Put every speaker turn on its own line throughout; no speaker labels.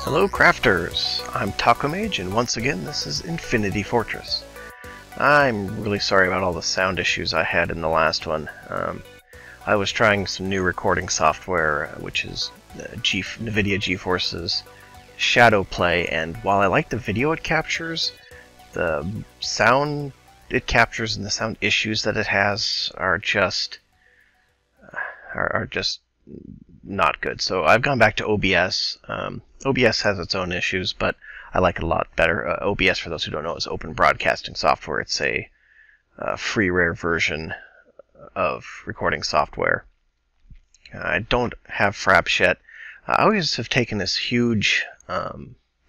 Hello crafters, I'm Taco Mage, and once again this is Infinity Fortress. I'm really sorry about all the sound issues I had in the last one. I was trying some new recording software, which is NVIDIA GeForce's Shadow Play, and while I like the video it captures, the sound it captures and the sound issues that it has are just not good. So I've gone back to OBS. OBS has its own issues, but I like it a lot better. OBS, for those who don't know, is open broadcasting software. It's a free, rare version of recording software. I don't have Fraps yet. I always have taken this huge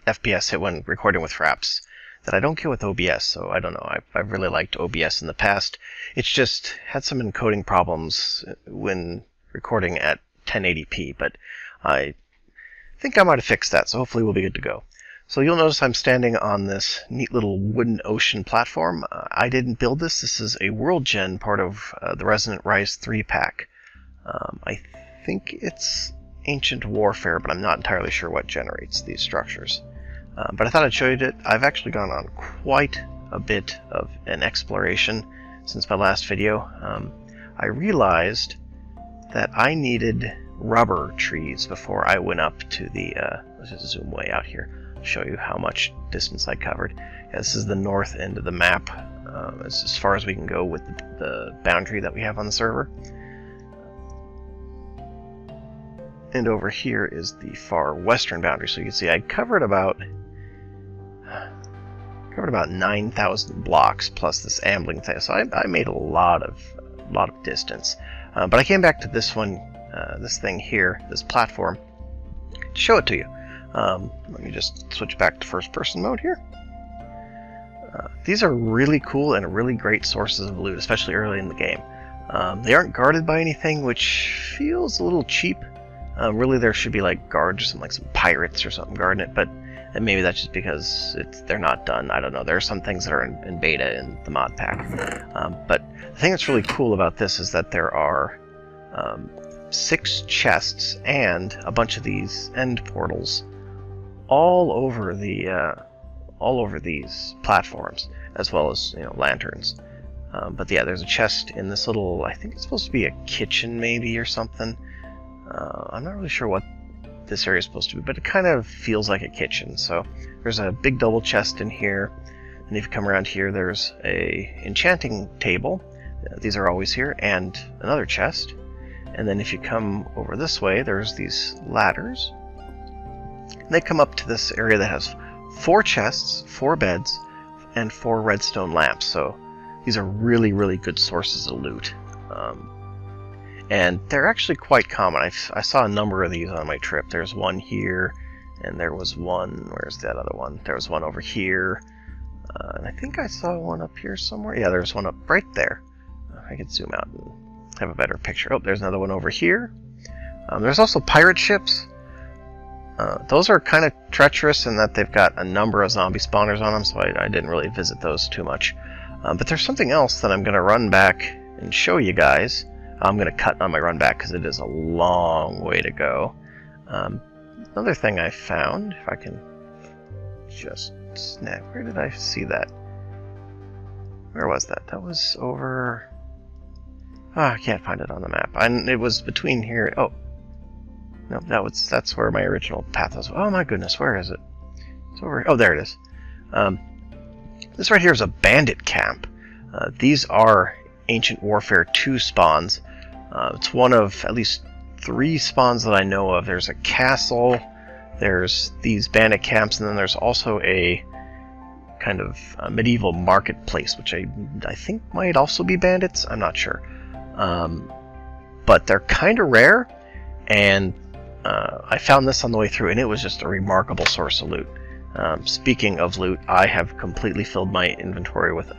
FPS hit when recording with Fraps that I don't get with OBS, so I don't know. I've really liked OBS in the past. It's just had some encoding problems when recording at 1080p, but I think I might have fixed that, so hopefully we'll be good to go. So you'll notice I'm standing on this neat little wooden ocean platform. I didn't build this. This is a World Gen part of the Resonant Rise 3 pack. I think it's Ancient Warfare, but I'm not entirely sure what generates these structures. But I thought I'd show you that I've actually gone on quite a bit of an exploration since my last video. I realized that I needed rubber trees before I went up to the, let's just zoom way out here, show you how much distance I covered. Yeah, this is the north end of the map, as far as we can go with the boundary that we have on the server. And over here is the far western boundary, so you can see I covered about 9,000 blocks plus this ambling thing, so I made a lot of distance. But I came back to this one, this thing here, this platform, to show it to you. Let me just switch back to first-person mode here. These are really cool and really great sources of loot, especially early in the game. They aren't guarded by anything, which feels a little cheap. Really, there should be like guards or something, like some pirates or something guarding it, but maybe that's just because they're not done. I don't know. There are some things that are in beta in the mod pack. But the thing that's really cool about this is that there are 6 chests and a bunch of these end portals all over these platforms, as well as lanterns. But yeah, there's a chest in this little, I think it's supposed to be a kitchen maybe or something. I'm not really sure what this area is supposed to be, but it kind of feels like a kitchen. So there's a big double chest in here, and if you come around here, there's a enchanting table. These are always here, and another chest. And then if you come over this way, there's these ladders. They come up to this area that has 4 chests, 4 beds, and 4 redstone lamps. So these are really, really good sources of loot. And they're actually quite common. I saw a number of these on my trip. There's one here, and there was one, where's that other one? There was one over here, and I think I saw one up here somewhere. Yeah, there's one up right there. I could zoom out and have a better picture. Oh, there's another one over here. There's also pirate ships. Those are kind of treacherous in that they've got a number of zombie spawners on them, so I didn't really visit those too much. But there's something else that I'm going to run back and show you guys. I'm going to cut on my run back because it is a long way to go. Another thing I found, if I can just snap, where did I see that? Where was that? That was over... Oh, I can't find it on the map. It was between here... Oh. No, that's where my original path was. Oh my goodness, where is it? It's over... Oh, there it is. This right here is a bandit camp. These are Ancient Warfare 2 spawns. It's one of at least 3 spawns that I know of. There's a castle, there's these bandit camps, and then there's also a kind of medieval marketplace, which I think might also be bandits. I'm not sure. But they're kind of rare, and I found this on the way through, and it was just a remarkable source of loot. Speaking of loot, I have completely filled my inventory with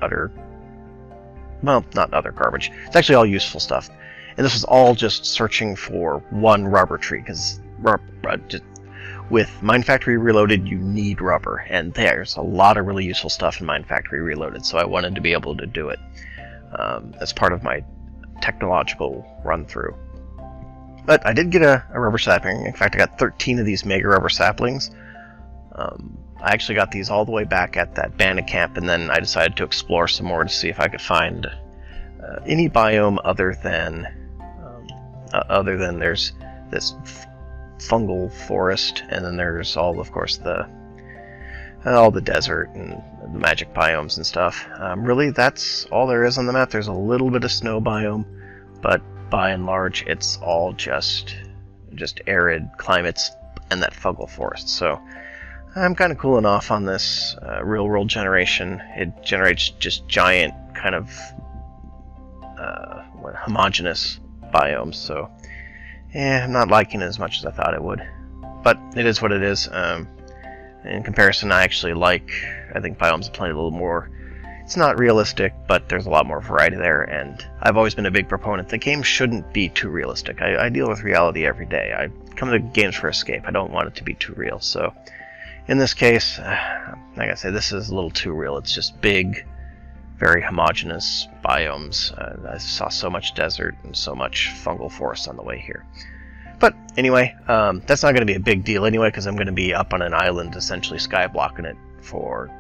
well, not other garbage. It's actually all useful stuff. And this was all just searching for one rubber tree, because with Mine Factory Reloaded, you need rubber, and there's a lot of really useful stuff in Mine Factory Reloaded, so I wanted to be able to do it as part of my technological run-through. But I did get a rubber sapling. In fact, I got 13 of these mega rubber saplings. I actually got these all the way back at that bandit camp, and then I decided to explore some more to see if I could find any biome other than there's this fungal forest, and then there's of course, all the desert and the magic biomes and stuff. Really, that's all there is on the map. There's a little bit of snow biome, but by and large, it's all just arid climates and that fungal forest. So I'm kind of cooling off on this real-world generation. It generates just giant kind of homogeneous biomes, so I'm not liking it as much as I thought it would. But it is what it is. In comparison, I think biomes of plenty a little more. It's not realistic, but there's a lot more variety there, and I've always been a big proponent. The game shouldn't be too realistic. I deal with reality every day. I come to games for escape. I don't want it to be too real. So in this case, like I said, this is a little too real. It's just big, very homogeneous biomes. I saw so much desert and so much fungal forest on the way here. But anyway, that's not going to be a big deal anyway, because I'm going to be up on an island essentially skyblocking it for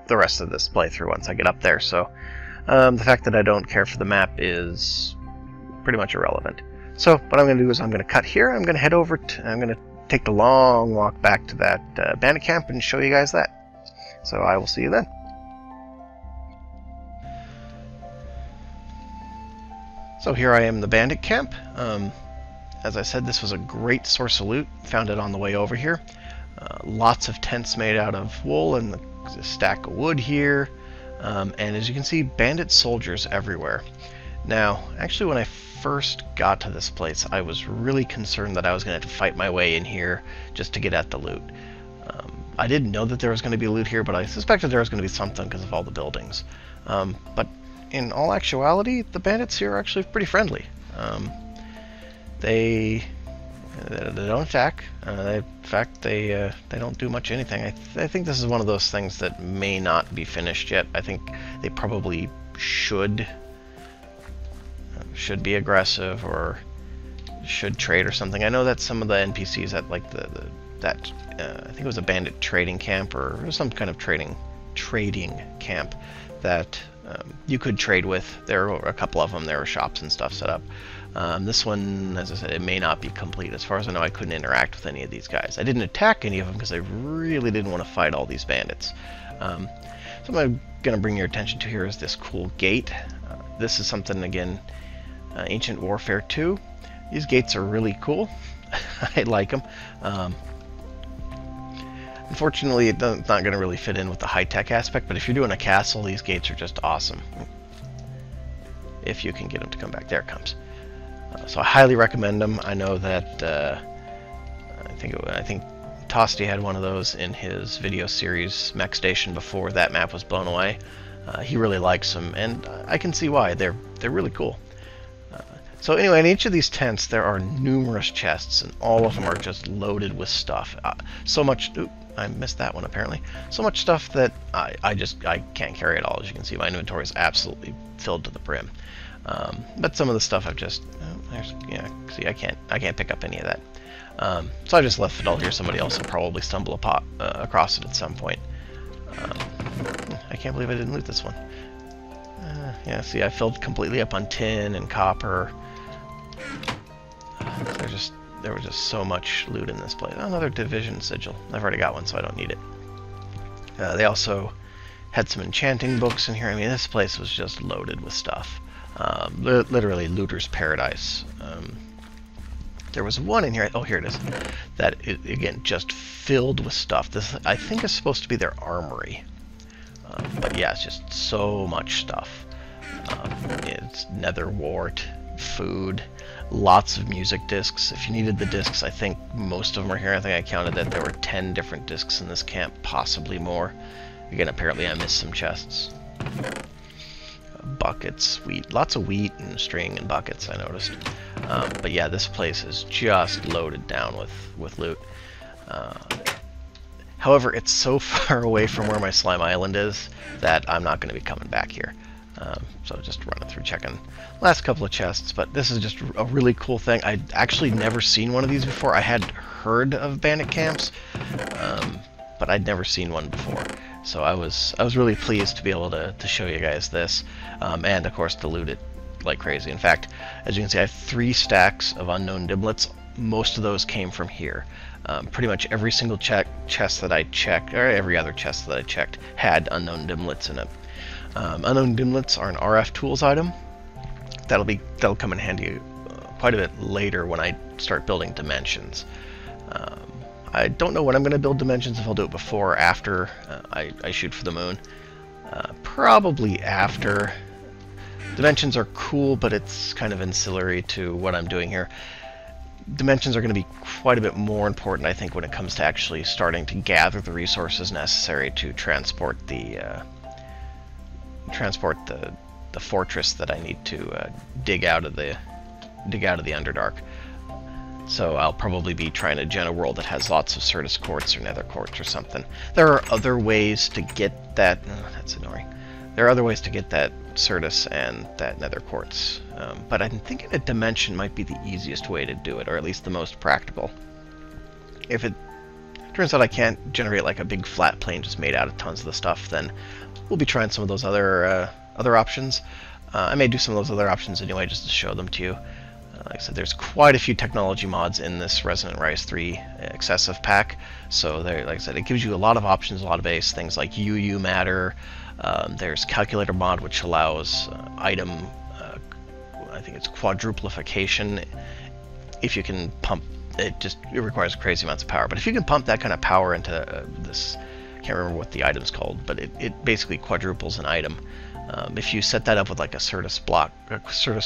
the rest of this playthrough once I get up there. So the fact that I don't care for the map is pretty much irrelevant. So what I'm going to do is I'm going to cut here. I'm going to head over I'm going to take the long walk back to that bandit camp and show you guys that. So I will see you then. So here I am in the bandit camp. As I said, this was a great source of loot. Found it on the way over here. Lots of tents made out of wool and a stack of wood here. And as you can see, bandit soldiers everywhere. Now, actually, when I first got to this place, I was really concerned that I was going to have to fight my way in here just to get at the loot. I didn't know that there was going to be loot here, but I suspected there was going to be something because of all the buildings. But in all actuality, the bandits here are actually pretty friendly. They don't attack. In fact, they don't do much anything. I think this is one of those things that may not be finished yet. I think they probably should be aggressive or should trade or something. I know that some of the NPCs at like I think it was a bandit trading camp or some kind of trading camp that you could trade with. There were a couple of them. There were shops and stuff set up. This one, as I said, it may not be complete. As far as I know, I couldn't interact with any of these guys. I didn't attack any of them because I really didn't want to fight all these bandits. So what I'm going to bring your attention to here is this cool gate. This is something, again, Ancient Warfare 2. These gates are really cool. I like them. Unfortunately, it's not going to really fit in with the high-tech aspect, but if you're doing a castle, these gates are just awesome. If you can get them to come back. There it comes. So I highly recommend them. I know that I think Tosti had one of those in his video series Mech Station before that map was blown away. He really likes them, and I can see why. They're really cool. So anyway, in each of these tents there are numerous chests, and all of them are just loaded with stuff. So much. Oop, I missed that one apparently. So much stuff that I can't carry it all. As you can see, my inventory is absolutely filled to the brim. But some of the stuff I've just see I can't pick up any of that. So I just left it all here. Somebody else will probably stumble across it at some point. I can't believe I didn't loot this one. Yeah, see, I filled completely up on tin and copper. There was just so much loot in this place. Another division sigil. I've already got one, so I don't need it. They also had some enchanting books in here. I mean, this place was just loaded with stuff. Literally looter's paradise. There was one in here. Oh, here it is. That is, again, just filled with stuff. This, I think, is supposed to be their armory. But yeah, it's just so much stuff. It's nether wart, food, lots of music discs. If you needed the discs, I think most of them are here. I think I counted that there were 10 different discs in this camp, possibly more. Again, apparently I missed some chests. Buckets, wheat, lots of wheat and string and buckets, I noticed. But yeah, this place is just loaded down with loot. However, it's so far away from where my slime island is that I'm not going to be coming back here. So just running through checking last couple of chests, but this is just a really cool thing. I'd actually never seen one of these before. I had heard of bandit camps, but I'd never seen one before. So I was really pleased to be able to show you guys this, and of course to loot it like crazy. In fact, as you can see, I have 3 stacks of unknown dimlets. Most of those came from here. Pretty much every single chest that I checked, or every other chest that I checked, had unknown dimlets in it. Unknown dimlets are an RF tools item. That'll come in handy quite a bit later when I start building dimensions. I don't know when I'm going to build dimensions, if I'll do it before or after I shoot for the moon. Probably after. Dimensions are cool, but it's kind of ancillary to what I'm doing here. Dimensions are going to be quite a bit more important, I think, when it comes to actually starting to gather the resources necessary to transport the fortress that I need to dig out of the Underdark. So I'll probably be trying to gen a world that has lots of Certus quartz or nether quartz or something. There are other ways to get that. Oh, that's annoying. There are other ways to get that Certus and that nether quartz, but I'm thinking a dimension might be the easiest way to do it, or at least the most practical. If it turns out I can't generate like a big flat plane just made out of tons of the stuff, then we'll be trying some of those other options. I may do some of those other options anyway, just to show them to you. Like I said, there's quite a few technology mods in this Resonant Rise 3 excessive pack, so there, like I said, it gives you a lot of options, a lot of base things like UU matter. There's calculator mod, which allows item, I think it's quadruplification. If you can pump, it requires crazy amounts of power, but if you can pump that kind of power into this, I can't remember what the item's called, but it basically quadruples an item. If you set that up with like a Certus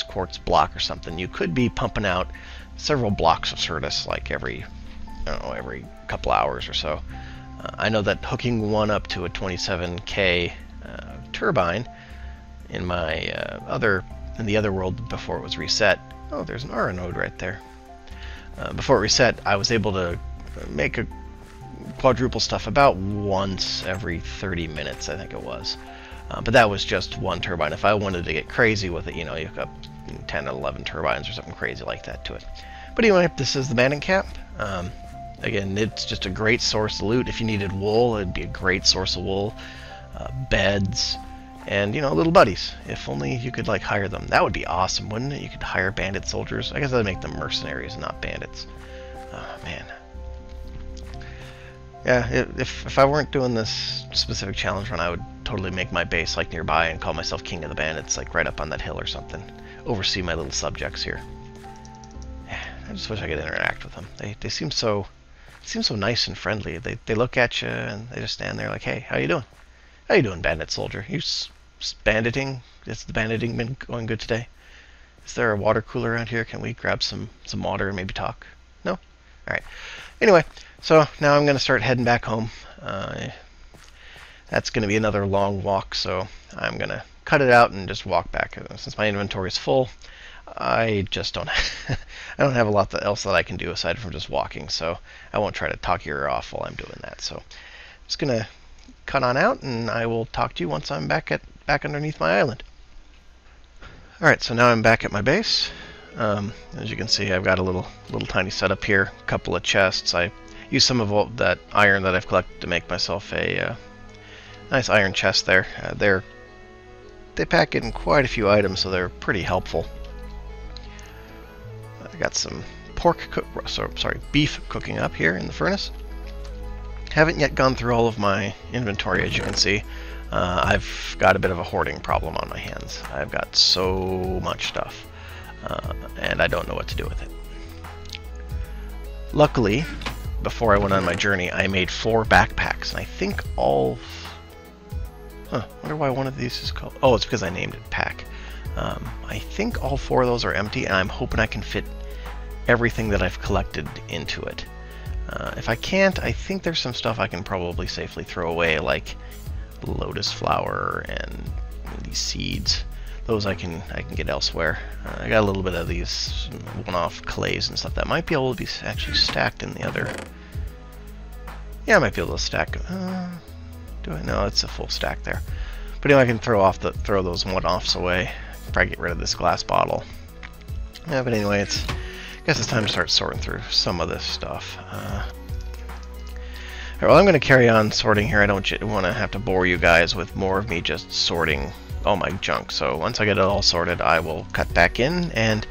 quartz block or something, you could be pumping out several blocks of Certus like every couple hours or so. I know that hooking one up to a 27K turbine in my in the other world before it was reset. Oh, there's an RR node right there. Before it reset, I was able to make a quadruple stuff about once every 30 minutes, I think it was. But that was just one turbine. If I wanted to get crazy with it, you hook up 10 or 11 turbines or something crazy like that to it. But anyway, this is the bandit camp. Again, it's just a great source of loot. If you needed wool, it'd be a great source of wool. Beds, and little buddies. If only you could like hire them. That would be awesome, wouldn't it? You could hire bandit soldiers. I guess I'd make them mercenaries, not bandits. Oh man. Yeah, if I weren't doing this specific challenge run, I would totally make my base like nearby and call myself King of the Bandits, like right up on that hill or something. Oversee my little subjects here. Yeah, I just wish I could interact with them. They seem so nice and friendly. They look at you and they just stand there like, hey, how you doing? How you doing, bandit soldier? You banditing? Is the banditing been going good today? Is there a water cooler around here? Can we grab some water and maybe talk? No? Alright. Anyway, so now I'm going to start heading back home. That's going to be another long walk, so I'm going to cut it out and just walk back. Since my inventory is full, I just don't I don't have a lot else that I can do aside from just walking, so I won't try to talk your ear off while I'm doing that. So I'm just going to cut on out, and I will talk to you once I'm back underneath my island. Alright, so now I'm back at my base. As you can see, I've got a little tiny setup here, a couple of chests. I use some of all that iron that I've collected to make myself a nice iron chest there. They pack in quite a few items, so they're pretty helpful. I got some beef cooking up here in the furnace. Haven't yet gone through all of my inventory, as you can see. I've got a bit of a hoarding problem on my hands. I've got so much stuff, and I don't know what to do with it. Luckily, before I went on my journey, I made 4 backpacks, and I think all... I wonder why one of these is called... Oh, it's because I named it pack. I think all 4 of those are empty, and I'm hoping I can fit everything that I've collected into it. If I can't, I think there's some stuff I can probably safely throw away, like lotus flower and these seeds. Those I can get elsewhere. I got a little bit of these one-off clays and stuff that might be able to be actually stacked in the other... Yeah, I might be able to stack... do I know? It's a full stack there. But anyway, I can throw those one-offs away. Probably get rid of this glass bottle. Yeah, but anyway, I guess it's time to start sorting through some of this stuff. Alright, well, I'm going to carry on sorting here. I don't want to have to bore you guys with more of me just sorting all my junk. So once I get it all sorted, I will cut back in, and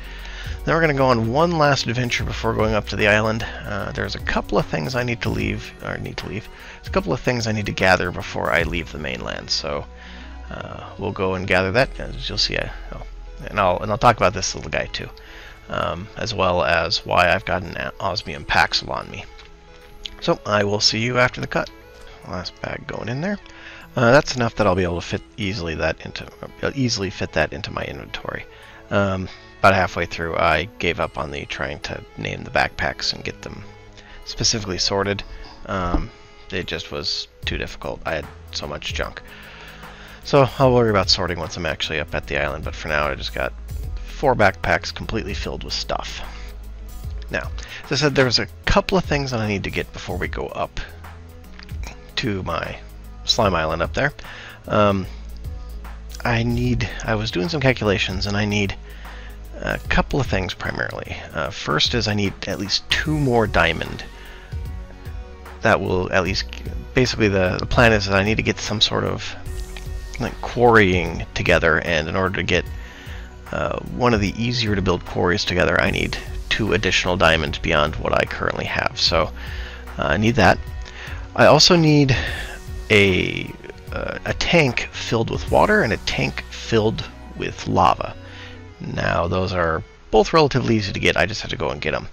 then we're going to go on one last adventure before going up to the island. There's a couple of things I need to leave. There's a couple of things I need to gather before I leave the mainland. So we'll go and gather that, as you'll see. And I'll talk about this little guy too, as well as why I've got an osmium paxel on me. So I will see you after the cut. Last bag going in there. That's enough that I'll be able to easily fit that into my inventory. About halfway through, I gave up on trying to name the backpacks and get them specifically sorted. It just was too difficult. I had so much junk. So I'll worry about sorting once I'm actually up at the island, but for now I just got 4 backpacks completely filled with stuff. Now, as I said, there's a couple of things that I need to get before we go up to my slime island up there. I was doing some calculations, and I need a couple of things primarily. First is I need at least 2 more diamond. That will at least, basically the plan is that I need to get some sort of like quarrying together, and in order to get one of the easier to build quarries together, I need 2 additional diamonds beyond what I currently have. So I need that. I also need a tank filled with water and a tank filled with lava. Now those are both relatively easy to get. I just have to go and get them.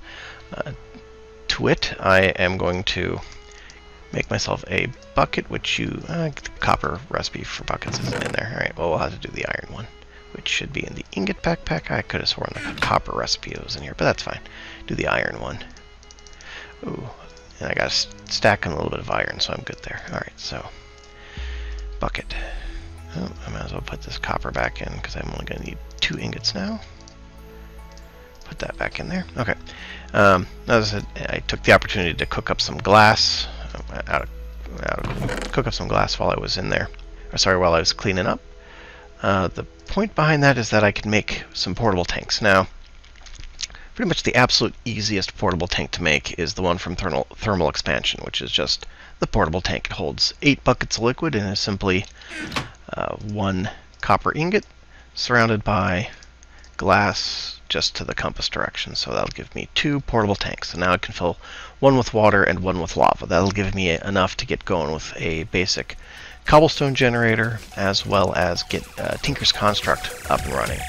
To it, I am going to make myself a bucket, which the copper recipe for buckets isn't in there. Alright, well, we'll have to do the iron one, which should be in the ingot backpack. I could have sworn the copper recipe was in here, but that's fine. Do the iron one. Ooh, and I got a stack and a little bit of iron, so I'm good there. Alright, so bucket. Oh, I might as well put this copper back in, because I'm only going to need 2 ingots now. Put that back in there. Okay. As I said, I took the opportunity to cook up some glass. Cook up some glass while I was in there. While I was cleaning up. The point behind that is that I can make some portable tanks. Now, pretty much the absolute easiest portable tank to make is the one from thermal expansion, which is just the portable tank. It holds 8 buckets of liquid and is simply 1 copper ingot surrounded by glass just to the compass direction. So that'll give me 2 portable tanks. So now I can fill one with water and one with lava. That'll give me enough to get going with a basic cobblestone generator, as well as get Tinker's Construct up and running.